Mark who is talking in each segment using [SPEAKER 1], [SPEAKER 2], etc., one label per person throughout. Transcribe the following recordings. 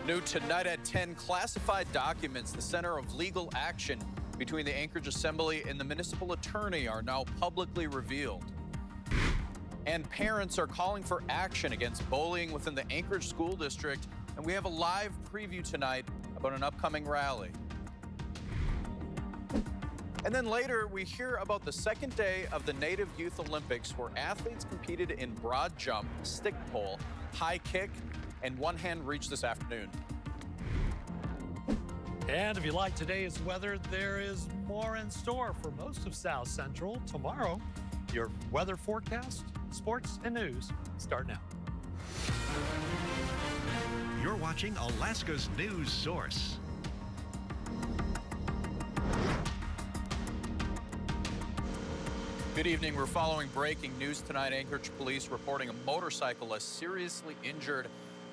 [SPEAKER 1] New tonight at 10, classified documents, the center of legal action between the Anchorage Assembly and the municipal attorney, are now publicly revealed. And parents are calling for action against bullying within the Anchorage School District. And we have a live preview tonight about an upcoming rally. And then later, we hear about the second day of the Native Youth Olympics, where athletes competed in broad jump, stick pole, high kick, and one-hand reach this afternoon.
[SPEAKER 2] And if you like today's weather, there is more in store for most of South Central tomorrow. Your weather forecast, sports, and news start now.
[SPEAKER 3] You're watching Alaska's news source.
[SPEAKER 1] Good evening. We're following breaking news tonight. Anchorage police reporting a motorcyclist seriously injured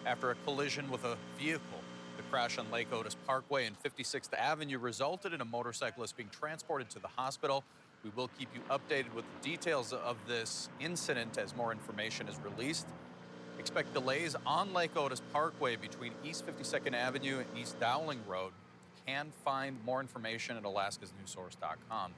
[SPEAKER 1] after a collision with a vehicle. The crash on Lake Otis Parkway and 56th Avenue resulted in a motorcyclist being transported to the hospital. We will keep you updated with the details of this incident as more information is released. Expect delays on Lake Otis Parkway between East 52nd Avenue and East Dowling Road. You can find more information at alaskasnewssource.com.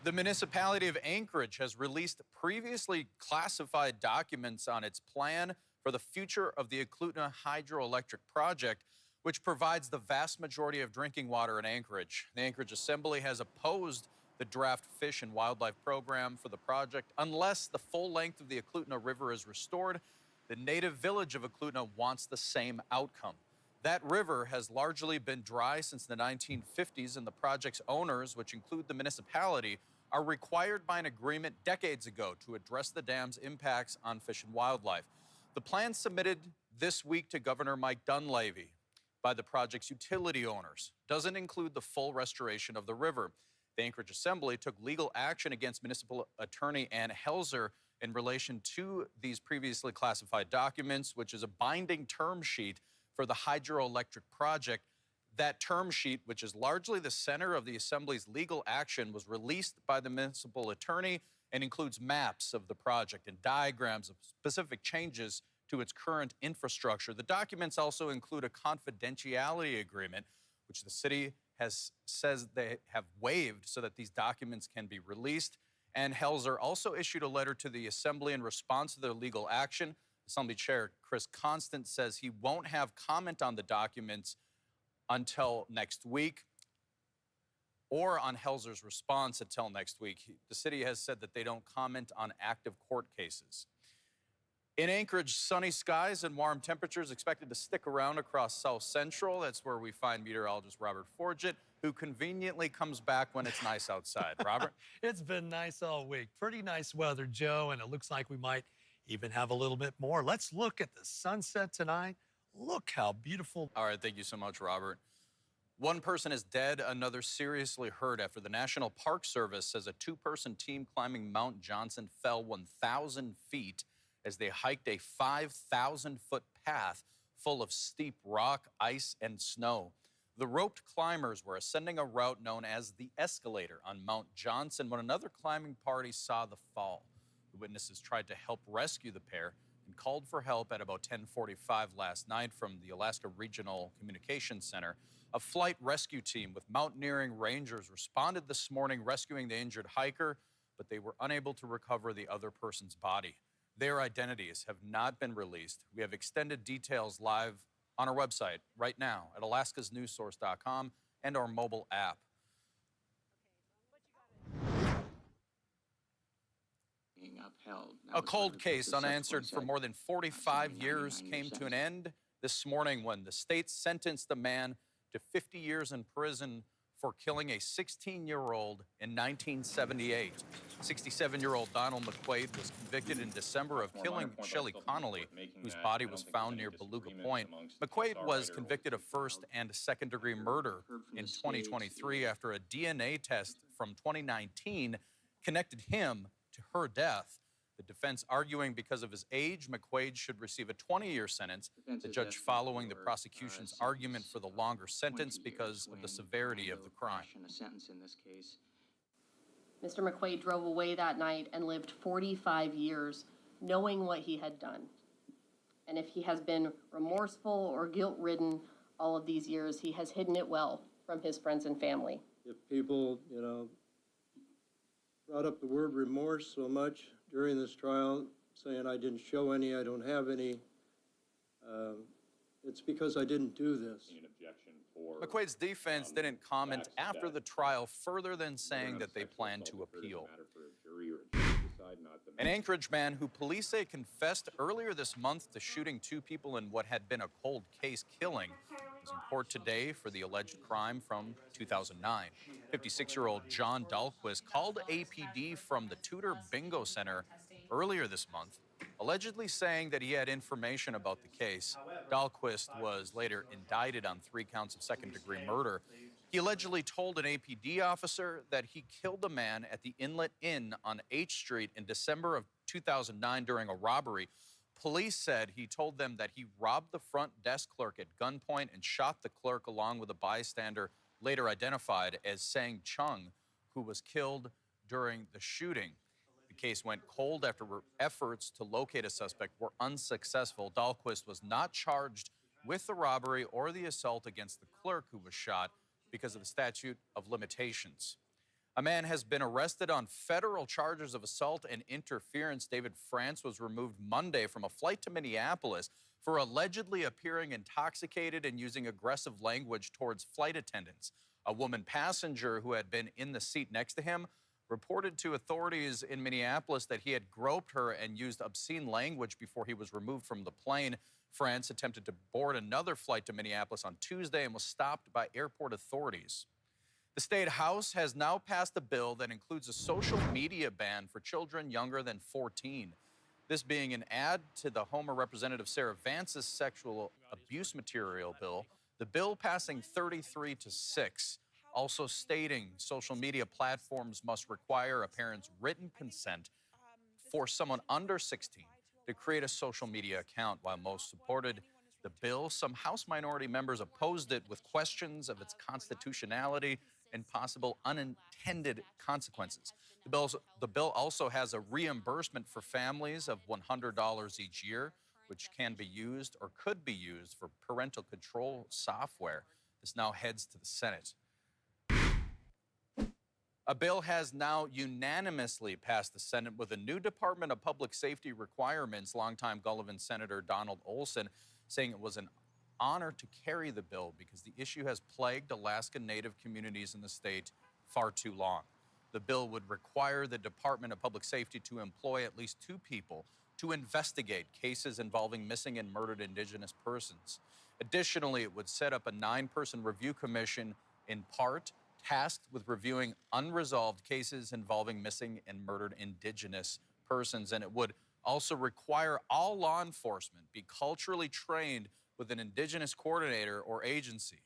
[SPEAKER 1] The municipality of Anchorage has released previously classified documents on its plan for the future of the Eklutna Hydroelectric Project, which provides the vast majority of drinking water in Anchorage. The Anchorage Assembly has opposed the draft fish and wildlife program for the project unless the full length of the Eklutna River is restored. The native village of Eklutna wants the same outcome. That river has largely been dry since the 1950s, and the project's owners, which include the municipality, are required by an agreement decades ago to address the dam's impacts on fish and wildlife. The plan submitted this week to Governor Mike Dunleavy by the project's utility owners doesn't include the full restoration of the river. The Anchorage Assembly took legal action against Municipal Attorney Ann Helzer in relation to these previously classified documents, which is a binding term sheet for the hydroelectric project. That term sheet, which is largely the center of the Assembly's legal action, was released by the municipal attorney and includes maps of the project and diagrams of specific changes to its current infrastructure. The documents also include a confidentiality agreement, which the city says they have waived so that these documents can be released. And Helzer also issued a letter to the Assembly in response to their legal action. Assembly Chair Chris Constant says he won't have comment on the documents until next week, or on Helzer's response until next week. The city has said that they don't comment on active court cases. In Anchorage, sunny skies and warm temperatures expected to stick around across South Central. That's where we find meteorologist Robert Forget, who conveniently comes back when it's nice outside. Robert?
[SPEAKER 2] It's been nice all week. Pretty nice weather, Joe, and it looks like we might even have a little bit more. Let's look at the sunset tonight. Look how beautiful.
[SPEAKER 1] All right, thank you so much, Robert. One person is dead, another seriously hurt after the National Park Service says a two-person team climbing Mount Johnson fell 1,000 feet as they hiked a 5,000-foot path full of steep rock, ice, and snow. The roped climbers were ascending a route known as the Escalator on Mount Johnson when another climbing party saw the fall. The witnesses tried to help rescue the pair and called for help at about 10:45 last night from the Alaska Regional Communications Center. A flight rescue team with mountaineering rangers responded this morning, rescuing the injured hiker, but they were unable to recover the other person's body. Their identities have not been released. We have extended details live on our website right now at alaskasnewssource.com and our mobile app. A cold case unanswered for more than 45 years came to an end this morning when the state sentenced the man to 50 years in prison for killing a 16-year-old in 1978. 67-year-old Donald McQuaid was convicted in December of killing Shelley Connolly, whose body was found near Beluga Point. McQuaid was convicted of first and second-degree murder in 2023 after a DNA test from 2019 connected him to her death. The defense arguing because of his age, McQuaid should receive a 20-year sentence. The judge following the prosecution's argument for the longer sentence because of the severity of the crime.
[SPEAKER 4] Mr. McQuaid drove away that night and lived 45 years knowing what he had done. And if he has been remorseful or guilt-ridden all of these years, he has hidden it well from his friends and family.
[SPEAKER 5] If people, brought up the word remorse so much during this trial, saying I didn't show any, I don't have any, it's because I didn't do this.
[SPEAKER 1] McQuaid's defense didn't comment after the trial further than saying that they plan to appeal. An Anchorage man who police say confessed earlier this month to shooting 2 people in what had been a cold case killing is in court today for the alleged crime from 2009. 56-year-old John Dahlquist called APD from the Tudor Bingo Center earlier this month, allegedly saying that he had information about the case. Dahlquist was later indicted on 3 counts of second-degree murder. He allegedly told an APD officer that he killed a man at the Inlet Inn on H Street in December of 2009 during a robbery. Police said he told them that he robbed the front desk clerk at gunpoint and shot the clerk along with a bystander later identified as Sang Chung, who was killed during the shooting. The case went cold after efforts to locate a suspect were unsuccessful. Dahlquist was not charged with the robbery or the assault against the clerk who was shot because of the statute of limitations. A man has been arrested on federal charges of assault and interference. David France was removed Monday from a flight to Minneapolis for allegedly appearing intoxicated and using aggressive language towards flight attendants. A woman passenger who had been in the seat next to him reported to authorities in Minneapolis that he had groped her and used obscene language before he was removed from the plane. France attempted to board another flight to Minneapolis on Tuesday and was stopped by airport authorities. The State House has now passed a bill that includes a social media ban for children younger than 14. This being an add to the Homer Representative Sarah Vance's sexual abuse material bill, the bill passing 33-6, also stating social media platforms must require a parent's written consent for someone under 16 to create a social media account. While most supported the bill, some House minority members opposed it with questions of its constitutionality and possible unintended consequences. The bill also has a reimbursement for families of $100 each year, which can be used or could be used for parental control software. This now heads to the Senate. A bill has now unanimously passed the Senate with a new Department of Public Safety requirements. Longtime Gullivan Senator Donald Olson saying it was an honor to carry the bill because the issue has plagued Alaska Native communities in the state far too long. The bill would require the Department of Public Safety to employ at least 2 people to investigate cases involving missing and murdered Indigenous persons. Additionally, it would set up a 9-person review commission, in part tasked with reviewing unresolved cases involving missing and murdered Indigenous persons. And it would also require all law enforcement be culturally trained with an Indigenous coordinator or agency.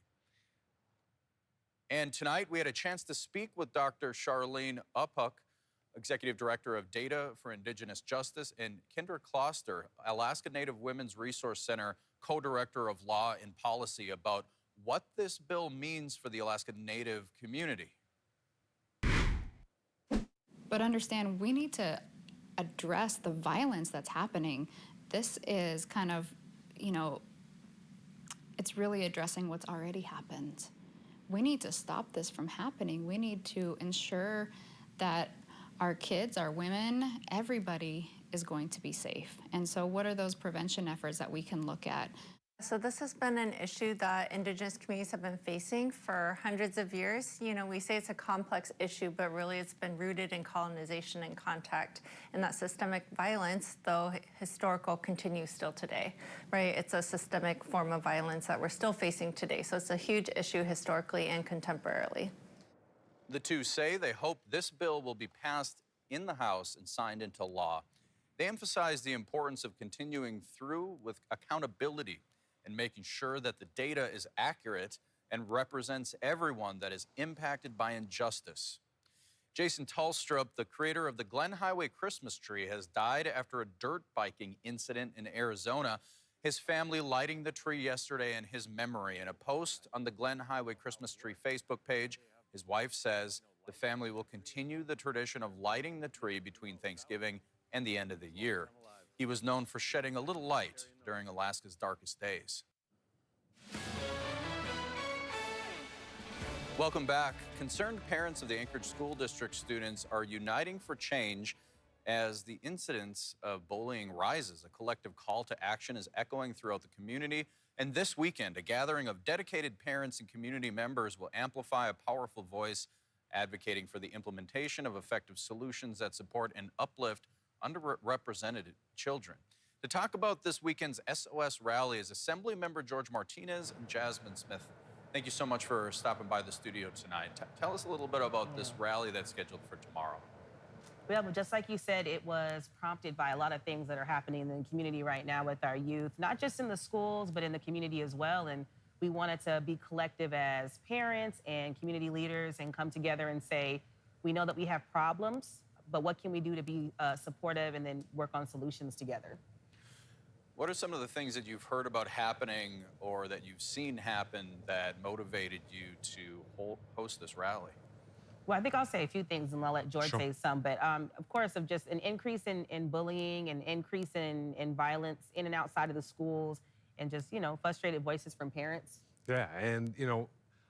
[SPEAKER 1] And tonight we had a chance to speak with Dr. Charlene Uphuck, Executive Director of Data for Indigenous Justice, and Kendra Kloster, Alaska Native Women's Resource Center Co-Director of Law and Policy, about what this bill means for the Alaska Native community.
[SPEAKER 6] But understand, we need to address the violence that's happening. This is kind of, it's really addressing what's already happened. We need to stop this from happening. We need to ensure that our kids, our women, everybody is going to be safe. And so what are those prevention efforts that we can look at?
[SPEAKER 7] So this has been an issue that Indigenous communities have been facing for hundreds of years. We say it's a complex issue, but really it's been rooted in colonization and contact. And that systemic violence, though historical, continues still today, right? It's a systemic form of violence that we're still facing today. So it's a huge issue historically and contemporarily.
[SPEAKER 1] The two say they hope this bill will be passed in the House and signed into law. They emphasize the importance of continuing through with accountability and making sure that the data is accurate and represents everyone that is impacted by injustice. Jason Tulstrup, the creator of the Glen Highway Christmas tree, has died after a dirt biking incident in Arizona. His family lighting the tree yesterday in his memory. In a post on the Glen Highway Christmas tree Facebook page, his wife says the family will continue the tradition of lighting the tree between Thanksgiving and the end of the year. He was known for shedding a little light during Alaska's darkest days. Welcome back. Concerned parents of the Anchorage School District students are uniting for change as the incidence of bullying rises. A collective call to action is echoing throughout the community. And this weekend, a gathering of dedicated parents and community members will amplify a powerful voice advocating for the implementation of effective solutions that support and uplift underrepresented children. To talk about this weekend's SOS rally is Assemblymember George Martinez and Jasmine Smith. Thank you so much for stopping by the studio tonight. Tell us a little bit about this rally that's scheduled for tomorrow.
[SPEAKER 8] Well, just like you said, it was prompted by a lot of things that are happening in the community right now with our youth, not just in the schools, but in the community as well. And we wanted to be collective as parents and community leaders and come together and say, we know that we have problems, but what can we do to be supportive and then work on solutions together?
[SPEAKER 1] What are some of the things that you've heard about happening or that you've seen happen that motivated you to host this rally?
[SPEAKER 8] Well, I think I'll say a few things and I'll let George
[SPEAKER 3] Sure.
[SPEAKER 8] say some. But of course, of just an increase in bullying and increase in violence in and outside of the schools and just, frustrated voices from parents.
[SPEAKER 9] Yeah, and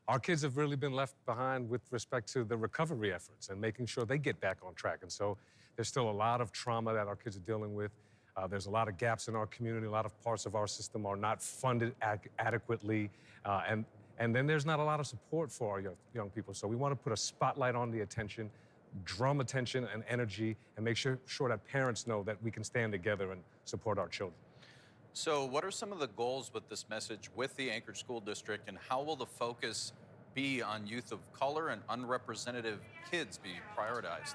[SPEAKER 9] our kids have really been left behind with respect to the recovery efforts and making sure they get back on track. And so there's still a lot of trauma that our kids are dealing with. There's a lot of gaps in our community. A lot of parts of our system are not funded adequately. And then there's not a lot of support for our young people. So we want to put a spotlight on the attention, drum attention and energy, and make sure that parents know that we can stand together and support our children.
[SPEAKER 1] So what are some of the goals with this message with the Anchorage School District, and how will the focus be on youth of color and unrepresentative kids be prioritized?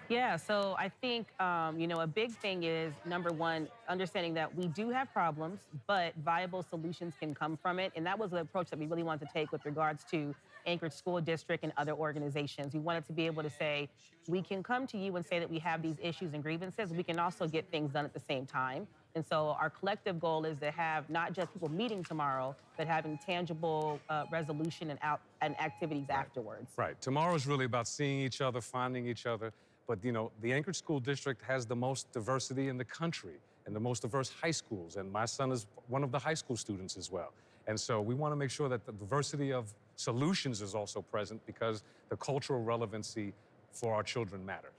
[SPEAKER 8] Yeah, so I think, a big thing is, number one, understanding that we do have problems, but viable solutions can come from it. And that was the approach that we really wanted to take with regards to Anchorage School District and other organizations. We wanted to be able to say, we can come to you and say that we have these issues and grievances. We can also get things done at the same time. And so our collective goal is to have not just people meeting tomorrow, but having tangible resolution and activities afterwards.
[SPEAKER 9] Right. Tomorrow is really about seeing each other, finding each other. But, the Anchorage School District has the most diversity in the country and the most diverse high schools. And my son is one of the high school students as well. And so we want to make sure that the diversity of solutions is also present because the cultural relevancy for our children matters.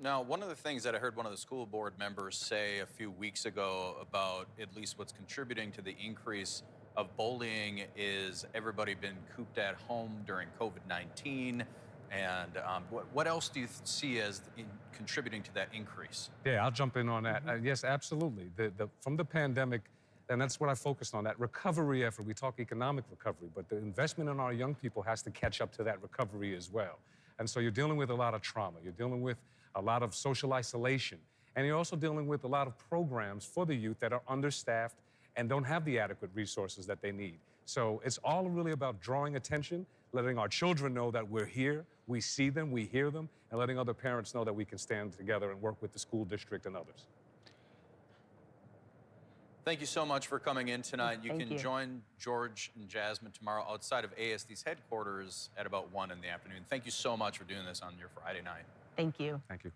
[SPEAKER 1] Now, one of the things that I heard one of the school board members say a few weeks ago about at least what's contributing to the increase of bullying is everybody been cooped at home during COVID-19. And what else do you see as contributing to that increase?
[SPEAKER 9] Yeah, I'll jump in on that. Yes, absolutely. From the pandemic, and that's what I focused on, that recovery effort. We talk economic recovery, but the investment in our young people has to catch up to that recovery as well. And so you're dealing with a lot of trauma. You're dealing with a lot of social isolation. And you're also dealing with a lot of programs for the youth that are understaffed and don't have the adequate resources that they need. So it's all really about drawing attention, letting our children know that we're here, we see them, we hear them, and letting other parents know that we can stand together and work with the school district and others.
[SPEAKER 1] Thank you so much for coming in tonight. You
[SPEAKER 8] Thank
[SPEAKER 1] can
[SPEAKER 8] you.
[SPEAKER 1] join George and Jasmine tomorrow outside of ASD's headquarters at about 1 in the afternoon. Thank you so much for doing this on your Friday night.
[SPEAKER 8] Thank you.
[SPEAKER 9] Thank you.